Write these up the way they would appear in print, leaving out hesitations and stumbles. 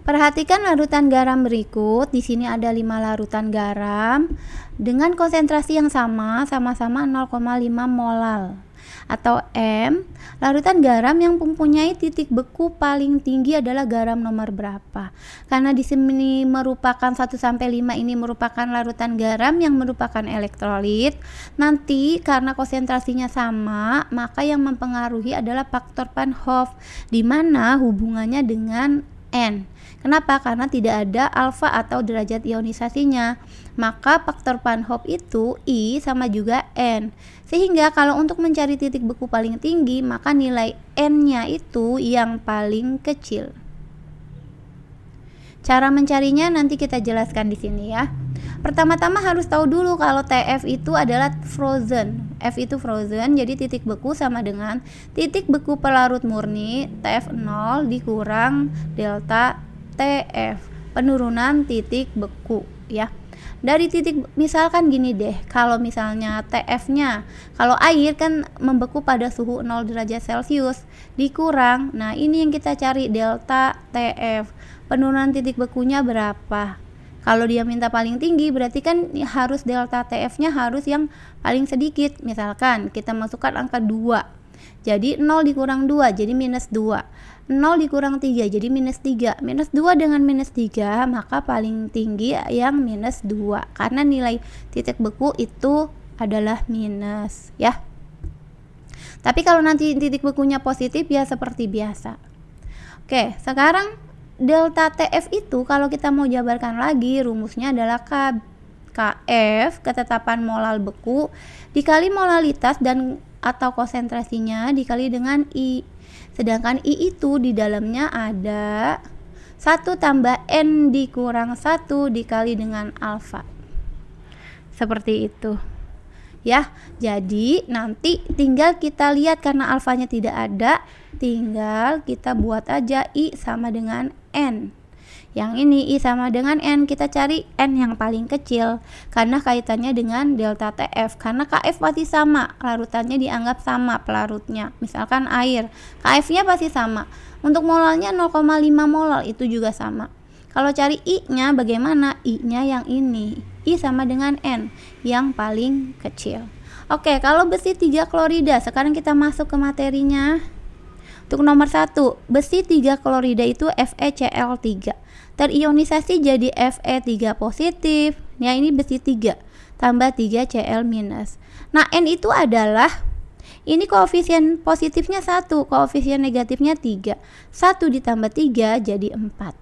Perhatikan larutan garam berikut. Di sini ada 5 larutan garam dengan konsentrasi yang sama-sama 0,5 molal atau M. Larutan garam yang mempunyai titik beku paling tinggi adalah garam nomor berapa? Karena di sini merupakan 1 sampai 5 ini merupakan larutan garam yang merupakan elektrolit. Nanti karena konsentrasinya sama, maka yang mempengaruhi adalah faktor Van Hoff, di mana hubungannya dengan N. Kenapa? Karena tidak ada alfa atau derajat ionisasinya. Maka faktor Van Hoff itu I sama juga N. Sehingga kalau untuk mencari titik beku paling tinggi, maka nilai N-nya itu yang paling kecil. Cara mencarinya nanti kita jelaskan di sini ya. Pertama-tama harus tahu dulu kalau TF itu adalah frozen. F itu frozen, jadi titik beku sama dengan titik beku pelarut murni TF0 dikurang delta TF, penurunan titik beku ya. Dari titik, misalkan gini deh, kalau misalnya TF-nya, kalau air kan membeku pada suhu 0 derajat Celcius dikurang, nah ini yang kita cari delta TF, penurunan titik bekunya berapa. Kalau dia minta paling tinggi, berarti kan harus delta TF-nya harus yang paling sedikit. Misalkan kita masukkan angka 2, jadi 0 dikurang 2, jadi minus 2. 0 dikurang 3, jadi minus 3. Minus 2 dengan minus 3, maka paling tinggi yang minus 2. Karena nilai titik beku itu adalah minus, ya. Tapi kalau nanti titik bekunya positif, ya seperti biasa. Oke, sekarang delta TF itu kalau kita mau jabarkan lagi, rumusnya adalah KF, ketetapan molal beku, dikali molalitas dan atau konsentrasinya dikali dengan I. Sedangkan I itu di dalamnya ada 1 tambah N dikurang 1 dikali dengan alfa. Seperti itu. Ya, jadi nanti tinggal kita lihat karena alfanya tidak ada, tinggal kita buat aja I sama dengan N. Yang ini I sama dengan N, kita cari N yang paling kecil karena kaitannya dengan delta TF. Karena KF pasti sama, larutannya dianggap sama pelarutnya. Misalkan air, KF-nya pasti sama. Untuk molalnya 0,5 molal itu juga sama. Kalau cari I-nya bagaimana? I-nya yang ini. I sama dengan N yang paling kecil. Oke, kalau besi 3 klorida, sekarang kita masuk ke materinya. Untuk nomor 1, besi 3 klorida itu FeCl3. Terionisasi jadi Fe3 positif. Ya, ini besi 3 tambah 3 Cl minus. Nah, N itu adalah ini koefisien positifnya 1, koefisien negatifnya 3. 1 ditambah 3 jadi 4.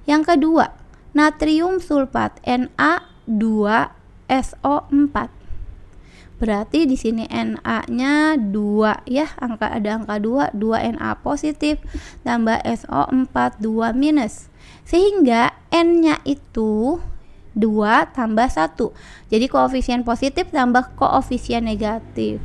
Yang kedua, natrium sulfat Na2SO4. Berarti di sini Na-nya 2 ya, ada angka 2, 2 Na positif tambah SO4 2 minus. Sehingga N-nya itu 2 tambah 1. Jadi koefisien positif tambah koefisien negatif.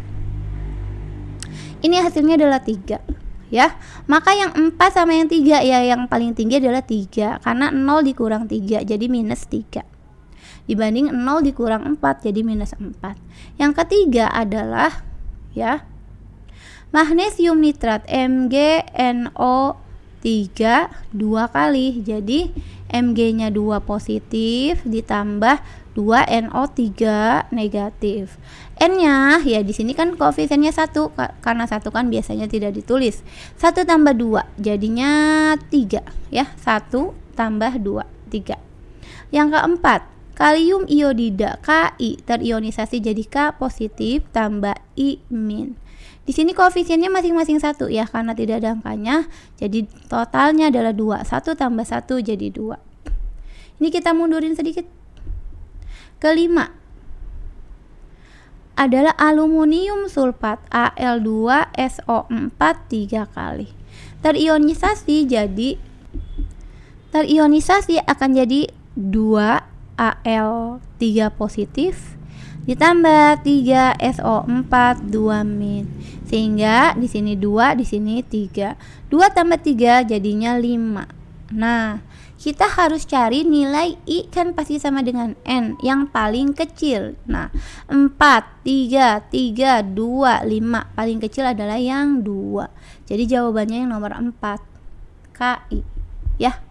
Ini hasilnya adalah 3 ya. Maka yang 4 sama yang 3 ya, yang paling tinggi adalah 3 karena 0 dikurang 3 jadi minus 3. Dibanding 0 dikurang 4 jadi minus 4. Yang ketiga adalah ya magnesium nitrat MgNO3 2 kali. Jadi Mg-nya 2 positif ditambah 2 NO3 negatif. N-nya ya di sini kan koefisiennya 1 karena 1 kan biasanya tidak ditulis. 1 tambah 2 jadinya 3 ya. 1 tambah 2 3. Yang keempat, kalium iodida Ki terionisasi jadi K positif tambah I min. Di sini koefisiennya masing-masing 1 ya karena tidak ada angkanya. Jadi totalnya adalah 2. 1 tambah 1 jadi 2. Ini kita mundurin sedikit. Kelima adalah aluminium sulfat Al2SO4 3 kali. Terionisasi akan jadi 2 Al3 positif ditambah 3 SO4 2 min. Sehingga di sini 2, di sini 3. 2 tambah 3 jadinya 5. Nah, kita harus cari nilai I kan pasti sama dengan N yang paling kecil. Nah, 4, 3, 3, 2, 5. Paling kecil adalah yang 2. Jadi jawabannya yang nomor 4. KI. Ya.